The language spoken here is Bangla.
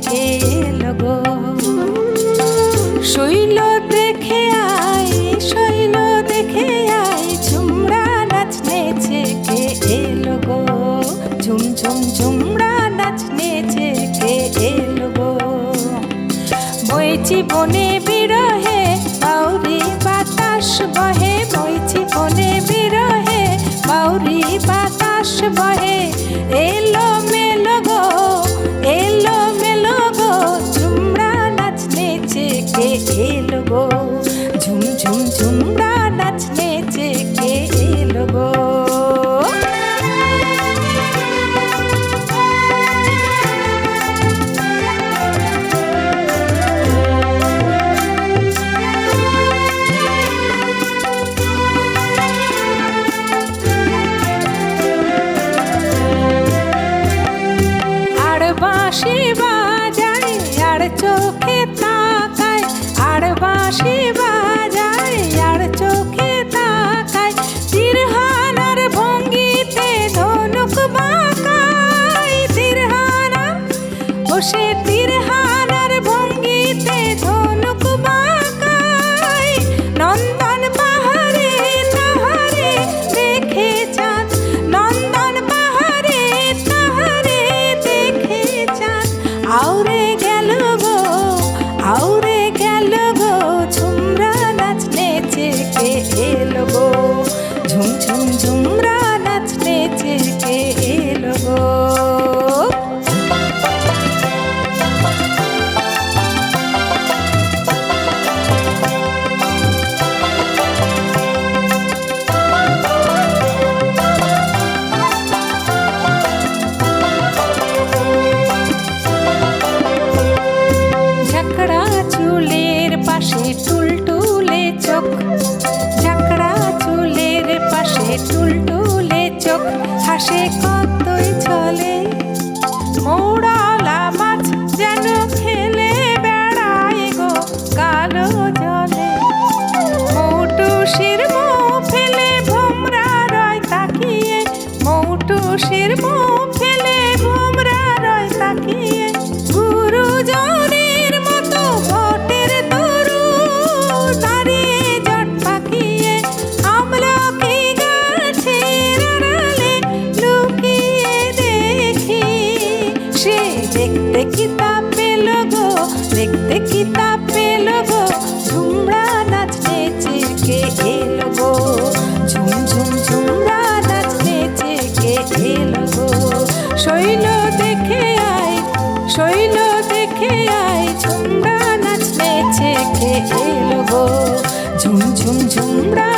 কে এলো গো। শৈল দেখে আয়, শৈল দেখে আয়, ঝুমরা নাচ নেচে কে এলো গো। ঝুম ঝুম ঝুমরা নাচ নেচে কে এলো গো। বইছি বনে বিরহে বাউরি বাতাস বহে, বইছি বনে বিরহে বাউরি বাতাস বহে। এলো মেলো গো, এলো মেলো গো, ঝুমরা নাচ নেচে কে এলো গো। ঝুম ঝুম ঝুমরা নাচ নেচে কে এলো গো। বাঁশি বাজায় আর চোখে তাকায়, আর বাঁশি বাজায় আর চোখে তাকায়, তিরহানার ভঙ্গিতে ধনুক বাঁকায়। তিরহানা ও সে তিরহানার ভঙ্গিতে ধনুক বাঁকায়। নন্দন পাহাড়ে তাহারে দেখে চাঁদ, নন্দন পাহাড়ে তাহারে দেখে চাঁদ। আউরে গেল গো, আউরে গেল গো, ঝুমরা নাচ নেচে কে এলো গো। ঝুম ঝুম ঝুমরা নাচ নেচে কে এলো গো। ঝাঁকড়া চুলের পাশে টুলটুলে চোখ, ঝাঁকড়া চুলের পাশে টুলটুলে চোখ, হাসে কতই ছলে। মৌড়ালা মাছ যেন খেলে বেড়ায় গো কালো জলে। মৌটুসির মুখ ফেলে ভোমরা রয় তাকিয়ে, মৌটুসির মুখ ফেলে ভোমরা রয় তাকিয়ে। গুরুজনের মতো ভটের তরু দাঁড়িয়ে জট পাকিয়ে, আমলকি গাছের আড়ালে লুকিয়ে দেখি। সে দেখতে কি তা পেল গো, দেখতে কি তা পেল গো, ঝুমরা নাচ নেচে কে এলো গো। ঝুম ঝুম ঝুমরা নাচ নেচে কে এলো গো। শৈল দেখে আয়, শৈল দেখে আয়, ঝুমরা নাচ নেচে কে এলো গো। ঝুম ঝুম ঝুমরা